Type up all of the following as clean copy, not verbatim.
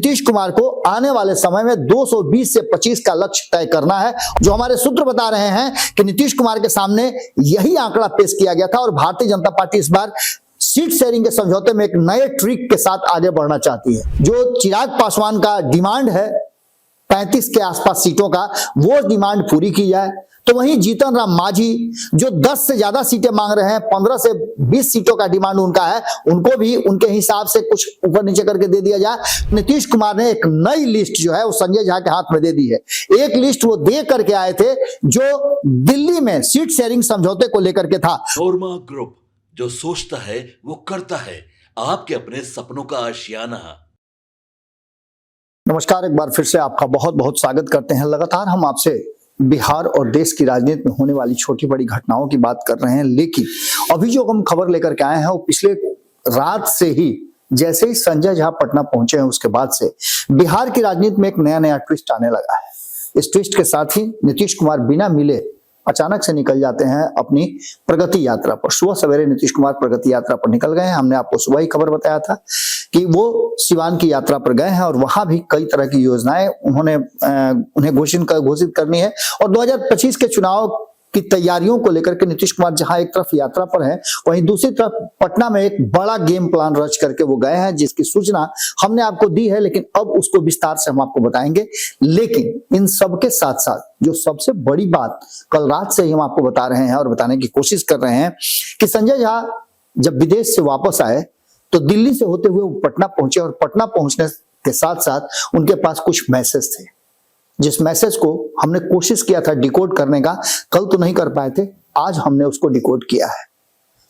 नीतीश कुमार को आने वाले समय में 220 से 25 का लक्ष्य तय करना है। जो हमारे सूत्र बता रहे हैं कि नीतीश कुमार के सामने यही आंकड़ा पेश किया गया था और भारतीय जनता पार्टी इस बार सीट शेयरिंग के समझौते में एक नए ट्रिक के साथ आगे बढ़ना चाहती है। जो चिराग पासवान का डिमांड है 35 के आसपास सीटों का, वो डिमांड पूरी की जाए। तो वहीं जीतन राम मांझी जो 10 से ज्यादा सीटें मांग रहे हैं, 15 से 20 सीटों का डिमांड उनका है, उनको भी उनके हिसाब से कुछ ऊपर नीचे करके दे दिया जाए। नीतीश कुमार ने एक नई लिस्ट जो है वो संजय झा के हाथ में दे दी है। एक लिस्ट वो दे करके आए थे जो दिल्ली में सीट शेयरिंग समझौते को लेकर के था। नोरमा ग्रुप, जो सोचता है वो करता है, आपके अपने सपनों का आशियाना। नमस्कार, एक बार फिर से आपका बहुत बहुत स्वागत करते हैं। लगातार हम आपसे बिहार और देश की राजनीति में होने वाली छोटी बड़ी घटनाओं की बात कर रहे हैं, लेकिन अभी जो हम खबर लेकर के आए हैं वो पिछले रात से ही, जैसे ही संजय झा पटना पहुंचे हैं उसके बाद से बिहार की राजनीति में एक नया नया ट्विस्ट आने लगा है। इस ट्विस्ट के साथ ही नीतीश कुमार बिना मिले अचानक से निकल जाते हैं अपनी प्रगति यात्रा पर। सुबह सवेरे नीतीश कुमार प्रगति यात्रा पर निकल गए हैं। हमने आपको सुबह ही खबर बताया था कि वो सिवान की यात्रा पर गए हैं और वहां भी कई तरह की योजनाएं उन्हें घोषित करनी है। और 2025 के चुनाव की तैयारियों को लेकर के नीतीश कुमार जहां एक तरफ यात्रा पर है, वहीं दूसरी तरफ पटना में एक बड़ा गेम प्लान रच करके वो गए हैं, जिसकी सूचना हमने आपको दी है, लेकिन अब उसको विस्तार से हम आपको बताएंगे। लेकिन इन सब के साथ साथ जो सबसे बड़ी बात कल रात से ही हम आपको बता रहे हैं और बताने की कोशिश कर रहे हैं कि संजय झा जब विदेश से वापस आए तो दिल्ली से होते हुए वो पटना पहुंचे और पटना पहुंचने के साथ साथ उनके पास कुछ मैसेज थे, जिस मैसेज को हमने कोशिश किया था डिकोड करने का। कल तो नहीं कर पाए थे, आज हमने उसको डिकोड किया है।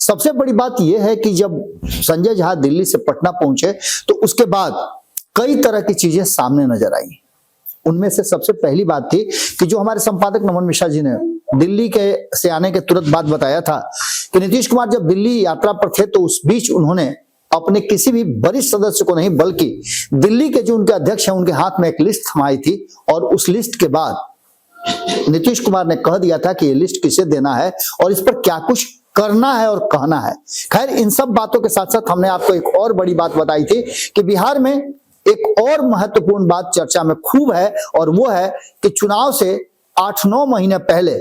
सबसे बड़ी बात यह है कि जब संजय झा दिल्ली से पटना पहुंचे तो उसके बाद कई तरह की चीजें सामने नजर आई। उनमें से सबसे पहली बात थी कि जो हमारे संपादक नमन मिश्रा जी ने दिल्ली से आने के तुरंत बाद बताया था कि नीतीश कुमार जब दिल्ली यात्रा पर थे तो उस बीच उन्होंने अपने किसी भी वरिष्ठ सदस्य को नहीं बल्कि दिल्ली के जो उनके अध्यक्ष हैं उनके हाथ में एक लिस्ट थमाई थी। और उस लिस्ट के बाद नीतीश कुमार ने कह दिया था कि ये लिस्ट किसे देना है और इस पर क्या कुछ करना है और कहना है। खैर, इन सब बातों के साथ साथ हमने आपको एक और बड़ी बात बताई थी कि बिहार में एक और महत्वपूर्ण बात चर्चा में खूब है और वो है कि चुनाव से 8-9 महीने पहले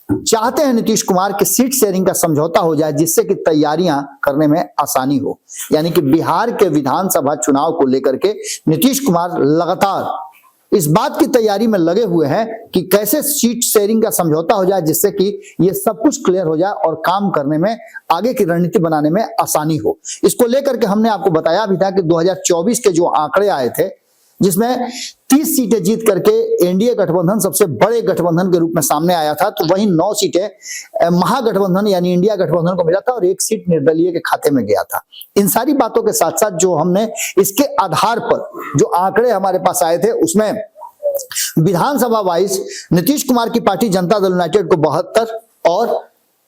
चाहते हैं नीतीश कुमार की सीट शेयरिंग का समझौता हो जाए, जिससे कि तैयारियां करने में आसानी हो। यानी कि बिहार के विधानसभा चुनाव को लेकर के नीतीश कुमार लगातार इस बात की तैयारी में लगे हुए हैं कि कैसे सीट शेयरिंग का समझौता हो जाए, जिससे कि ये सब कुछ क्लियर हो जाए और काम करने में, आगे की रणनीति बनाने में आसानी हो। इसको लेकर के हमने आपको बताया भी था कि 2024 के जो आंकड़े आए थे, जिसमें 30 सीटें जीत करके एनडीए गठबंधन सबसे बड़े गठबंधन के रूप में सामने आया था, तो वहीं 9 सीटें महागठबंधन यानी इंडिया गठबंधन को मिला था और 1 सीट निर्दलीय के खाते में गया था। इन सारी बातों के साथ साथ जो हमने इसके आधार पर जो आंकड़े हमारे पास आए थे, उसमें विधानसभा वाइज नीतीश कुमार की पार्टी जनता दल यूनाइटेड को 72 और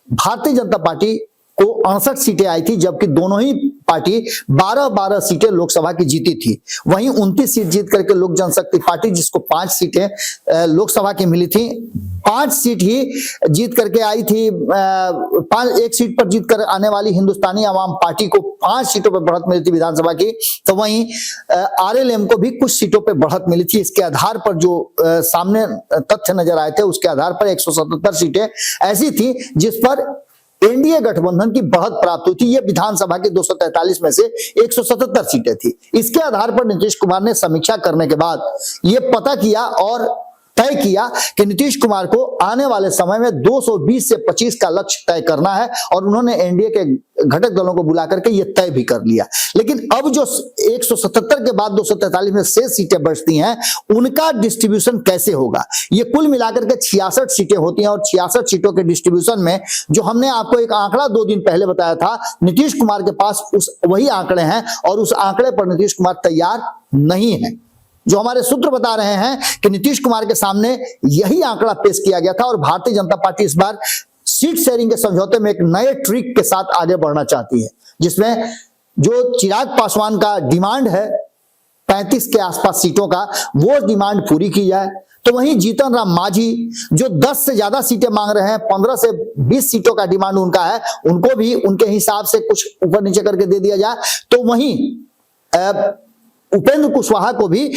भारतीय जनता पार्टी को 68 सीटें आई थी, जबकि दोनों ही पार्टी 12-12 सीटें लोकसभा की जीती थी। वहीं 29 सीट जीत करके लोक जनशक्ति पार्टी, जिसको 5 सीटें लोकसभा की मिली थी, 5 सीट ही जीत करके आई थी। 1 सीट पर जीत कर आने वाली हिंदुस्तानी आवाम पार्टी को 5 सीटों पर बढ़त मिली थी विधानसभा की। तो वहीं आरएलएम को भी कुछ सीटों पर बढ़त मिली थी। इसके आधार पर जो सामने तथ्य नजर आए थे, उसके आधार पर 177 सीटें ऐसी थी जिस पर एनडीए गठबंधन की बढ़त प्राप्त हुई थी। ये विधानसभा के 243 में से 177 सीटें थी। इसके आधार पर नीतीश कुमार ने समीक्षा करने के बाद ये पता किया और तय किया कि नीतीश कुमार को आने वाले समय में 220 से 25 का लक्ष्य तय करना है और उन्होंने एनडीए के घटक दलों को बुला करके ये तय भी कर लिया। लेकिन अब जो 177 के बाद 243 में शेष सीटें बचती हैं, उनका डिस्ट्रीब्यूशन कैसे होगा? ये कुल मिलाकर के 66 सीटें होती हैं और 66 सीटों के डिस्ट्रीब्यूशन में जो हमने आपको एक आंकड़ा 2 दिन पहले बताया था, नीतीश कुमार के पास वही आंकड़े हैं और उस आंकड़े पर नीतीश कुमार तैयार नहीं है। जो हमारे सूत्र बता रहे हैं कि नीतीश कुमार के सामने यही आंकड़ा पेश किया गया था और भारतीय जनता पार्टी इस बार सीट शेयरिंग के समझौते में एक नए ट्रिक के साथ आगे बढ़ना चाहती है, जिसमें जो चिराग पासवान का डिमांड है 35 के आसपास सीटों का, वो डिमांड पूरी की जाए। तो वहीं जीतन राम मांझी जो 10 से ज्यादा सीटें मांग रहे हैं, 15 से 20 सीटों का डिमांड उनका है, उनको भी उनके हिसाब से कुछ ऊपर नीचे करके दे दिया जाए। तो वहीं उपेंद्र कुशवाहा को भी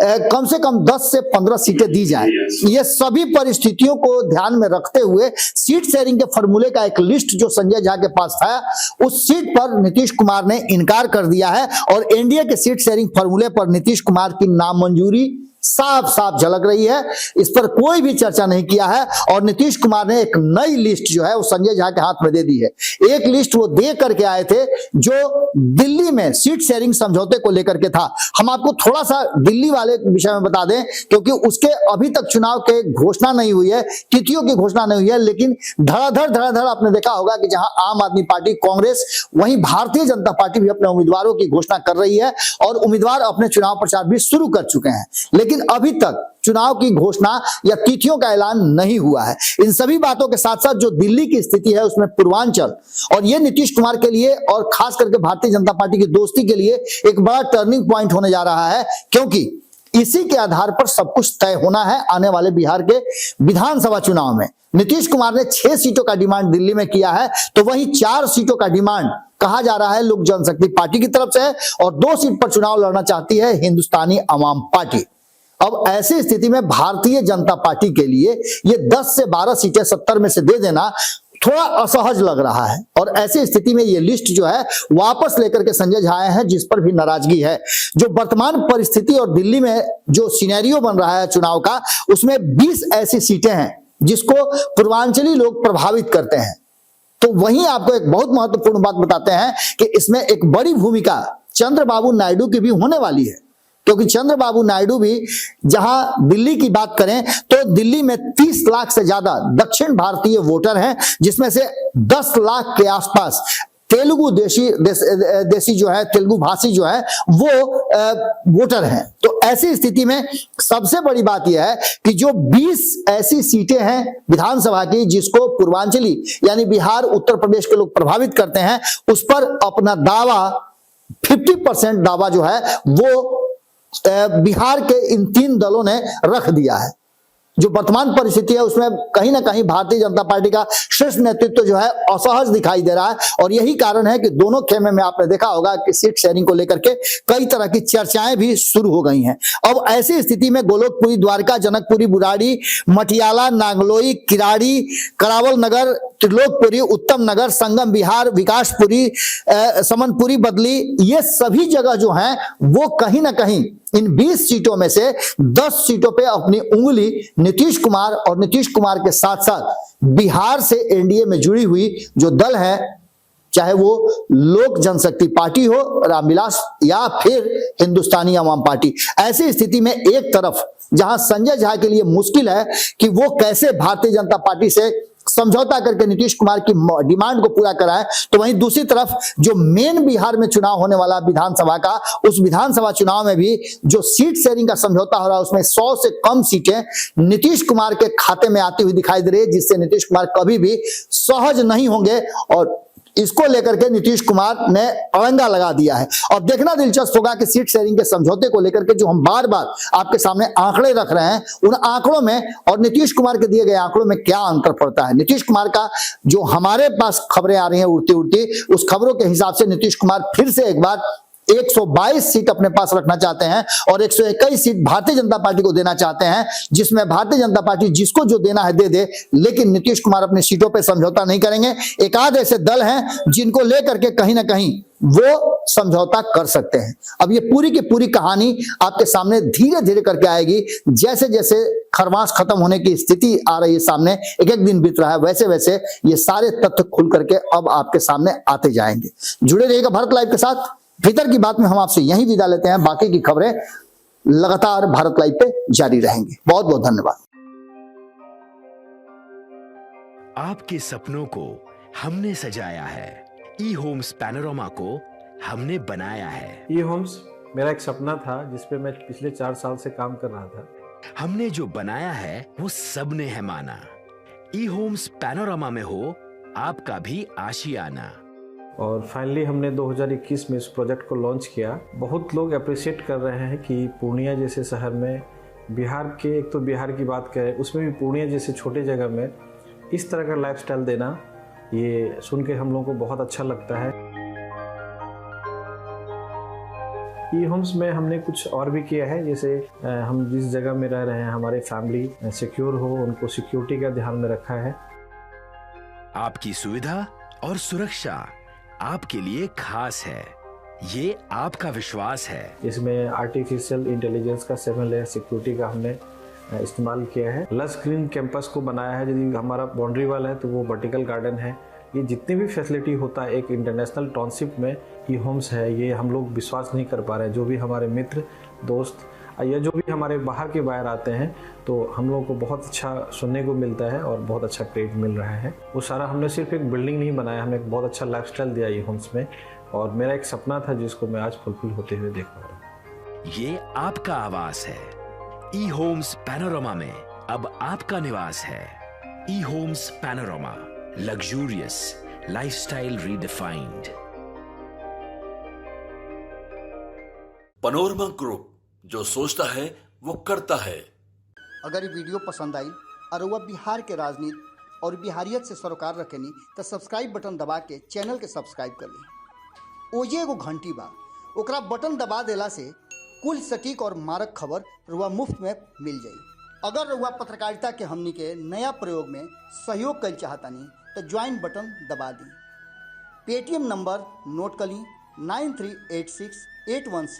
कम से कम 10 से 15 सीटें दी जाए। ये सभी परिस्थितियों को ध्यान में रखते हुए सीट शेयरिंग के फॉर्मूले का एक लिस्ट जो संजय झा के पास था, उस सीट पर नीतीश कुमार ने इनकार कर दिया है और एनडीए के सीट शेयरिंग फॉर्मूले पर नीतीश कुमार की नामंजूरी साफ साफ झलक रही है। इस पर कोई भी चर्चा नहीं किया है और नीतीश कुमार ने एक नई लिस्ट जो है वो संजय झा के हाथ में दे दी है। एक लिस्ट वो दे करके आए थे जो दिल्ली में सीट शेयरिंग समझौते को लेकर के था। हम आपको थोड़ा सा दिल्ली वाले विषय में बता दें, क्योंकि उसके अभी तक चुनाव के घोषणा नहीं हुई है, तिथियों की घोषणा नहीं हुई है, लेकिन धड़ाधड़ आपने देखा होगा कि जहां आम आदमी पार्टी, कांग्रेस, वहीं भारतीय जनता पार्टी भी अपने उम्मीदवारों की घोषणा कर रही है और उम्मीदवार अपने चुनाव प्रचार भी शुरू कर चुके हैं। लेकिन अभी तक चुनाव की घोषणा या तिथियों का ऐलान नहीं हुआ है। इन सभी बातों के साथ साथ जो दिल्ली की स्थिति है उसमें पूर्वांचल, और ये नीतीश कुमार के लिए और खास करके भारतीय जनता पार्टी की दोस्ती के लिए एक बड़ा टर्निंग पॉइंट होने जा रहा है, क्योंकि इसी के आधार पर सब कुछ तय होना है आने वाले बिहार के विधानसभा चुनाव में। नीतीश कुमार ने 6 सीटों का डिमांड दिल्ली में किया है, तो वहीं 4 सीटों का डिमांड कहा जा रहा है लोक जनशक्ति पार्टी की तरफ से और 2 सीट पर चुनाव लड़ना चाहती है हिंदुस्तानी अवाम पार्टी। अब ऐसी स्थिति में भारतीय जनता पार्टी के लिए ये 10 से 12 सीटें 70 में से दे देना थोड़ा असहज लग रहा है और ऐसी स्थिति में ये लिस्ट जो है वापस लेकर के संजय झा आए हैं, जिस पर भी नाराजगी है। जो वर्तमान परिस्थिति और दिल्ली में जो सिनेरियो बन रहा है चुनाव का, उसमें 20 ऐसी सीटें हैं जिसको पूर्वांचली लोग प्रभावित करते हैं। तो वहीं आपको एक बहुत महत्वपूर्ण बात बताते हैं कि इसमें एक बड़ी भूमिका चंद्रबाबू नायडू की भी होने वाली है, क्योंकि चंद्रबाबू नायडू भी जहां दिल्ली की बात करें तो दिल्ली में 30 लाख से ज्यादा दक्षिण भारतीय वोटर हैं, जिसमें से 10 लाख के आसपास तेलुगु देशी जो है, तेलुगु भाषी जो है वो वोटर हैं। तो ऐसी स्थिति में सबसे बड़ी बात यह है कि जो 20 ऐसी सीटें हैं विधानसभा की जिसको पूर्वांचली यानी बिहार, उत्तर प्रदेश के लोग प्रभावित करते हैं, उस पर अपना दावा 50% दावा जो है वो बिहार के इन 3 दलों ने रख दिया है। जो वर्तमान परिस्थिति है उसमें कहीं ना कहीं भारतीय जनता पार्टी का शीर्ष नेतृत्व जो है असहज दिखाई दे रहा है और यही कारण है कि दोनों खेमे में आपने देखा होगा कि सीट शेयरिंग को लेकर के कई तरह की चर्चाएं भी शुरू हो गई हैं। अब ऐसी स्थिति में गोलोकपुरी, द्वारका, जनकपुरी, बुराड़ी, मटियाला, नागलोई, किराड़ी, करावल नगर, त्रिलोकपुरी, उत्तम नगर, संगम विहार, विकासपुरी, समनपुरी, बदली, ये सभी जगह जो हैं वो कहीं ना कहीं इन 20 सीटों में से 10 सीटों पे अपनी उंगली नीतीश कुमार और नीतीश कुमार के साथ साथ बिहार से एनडीए में जुड़ी हुई जो दल है, चाहे वो लोक जनशक्ति पार्टी हो, रामविलास, या फिर हिंदुस्तानी अवाम पार्टी। ऐसी स्थिति में एक तरफ जहां संजय झा के लिए मुश्किल है कि वो कैसे भारतीय जनता पार्टी से समझौता करके नीतीश कुमार की डिमांड को पूरा कराए, तो वहीं दूसरी तरफ जो मेन बिहार में चुनाव होने वाला विधानसभा का, उस विधानसभा चुनाव में भी जो सीट शेयरिंग का समझौता हो रहा है उसमें 100 से कम सीटें नीतीश कुमार के खाते में आती हुई दिखाई दे रही है, जिससे नीतीश कुमार कभी भी सहज नहीं होंगे और इसको लेकर के नीतीश कुमार ने अड़ंगा लगा दिया है। और देखना दिलचस्प होगा कि सीट शेयरिंग के समझौते को लेकर के जो हम बार बार आपके सामने आंकड़े रख रहे हैं, उन आंकड़ों में और नीतीश कुमार के दिए गए आंकड़ों में क्या अंतर पड़ता है। नीतीश कुमार का जो हमारे पास खबरें आ रही हैं उड़ती उड़ती, उस खबरों के हिसाब से नीतीश कुमार फिर से एक बार 122 सीट अपने पास रखना चाहते हैं और 121 सीट भारतीय जनता पार्टी को देना चाहते हैं, जिसमें भारतीय जनता पार्टी जिसको जो देना है दे दे, लेकिन नीतीश कुमार अपनी सीटों पे समझौता नहीं करेंगे। एक आध ऐसे दल हैं जिनको लेकर के कहीं ना कहीं वो समझौता कर सकते हैं। अब ये पूरी की पूरी कहानी आपके सामने धीरे धीरे करके आएगी, जैसे जैसे खरमास खत्म होने की स्थिति आ रही है सामने, एक एक दिन बीत रहा है, वैसे वैसे ये सारे तथ्य खुल करके अब आपके सामने आते जाएंगे। जुड़े रहिएगा भारत लाइव के साथ। भीतर की बात में हम आपसे यही विदा लेते हैं, बाकी की खबरें लगातार भारत लाइव पे जारी रहेंगी। बहुत बहुत धन्यवाद। आपके सपनों को हमने सजाया है, ई होम्स पैनोरामा को हमने बनाया है। ई होम्स मेरा एक सपना था जिसपे मैं पिछले 4 साल से काम कर रहा था। हमने जो बनाया है वो सबने है माना। ई होम्स पैनोरामा में हो आपका भी आशियाना। और फाइनली हमने 2021 में इस प्रोजेक्ट को लॉन्च किया। बहुत लोग अप्रिशिएट कर रहे हैं कि पूर्णिया जैसे शहर में, बिहार के, एक तो बिहार की बात करें उसमें भी पूर्णिया जैसे छोटे जगह में इस तरह का लाइफस्टाइल देना, ये सुन के हम लोगों को बहुत अच्छा लगता है। ई होम्स में हमने कुछ और भी किया है, जैसे हम जिस जगह में रह रहे हैं हमारे फैमिली सिक्योर हो, उनको सिक्योरिटी का ध्यान में रखा है। आपकी सुविधा और सुरक्षा आपके लिए खास है, ये आपका विश्वास है। इसमें आर्टिफिशियल इंटेलिजेंस का 7 लेयर सिक्योरिटी का हमने इस्तेमाल किया है। लस ग्रीन कैंपस को बनाया है, यदि हमारा बाउंड्री वाल है तो वो वर्टिकल गार्डन है। ये जितनी भी फैसिलिटी होता है एक इंटरनेशनल टाउनशिप में ई होम्स है, ये हम लोग विश्वास नहीं कर पा रहे हैं। जो भी हमारे मित्र दोस्त या जो भी हमारे बाहर के बाहर आते हैं तो हम लोगों को बहुत अच्छा सुनने को मिलता है और बहुत अच्छा क्रेडिट मिल रहा है। वो सारा हमने सिर्फ एक बिल्डिंग नहीं बनाया, हमने एक बहुत अच्छा लाइफस्टाइल दिया ई होम्स में, और मेरा एक सपना था जिसको मैं आज फुलफिल होते हुए देख पा रहा हूँ। ये आपका आवास है। ई होम्स पैनोरामा में अब आपका निवास है। E homes panorama, luxurious lifestyle redefined. Panorama group, जो सोचता है वो करता है। अगर ये वीडियो पसंद आई और वह बिहार के राजनीति और बिहारियत से सरोकार रखेनी तो सब्सक्राइब बटन दबा के चैनल के सब्सक्राइब कर ली। ओजे एगो घंटी बा, ओकरा बटन दबा देला से कुल सटीक और मारक खबर रुआ मुफ्त में मिल जाई। अगर रुआ पत्रकारिता के हमनी के नया प्रयोग में सहयोग कर चाहतानी तो ज्वाइन बटन दबा दी। पेटीएम नंबर नोट कर ली 938681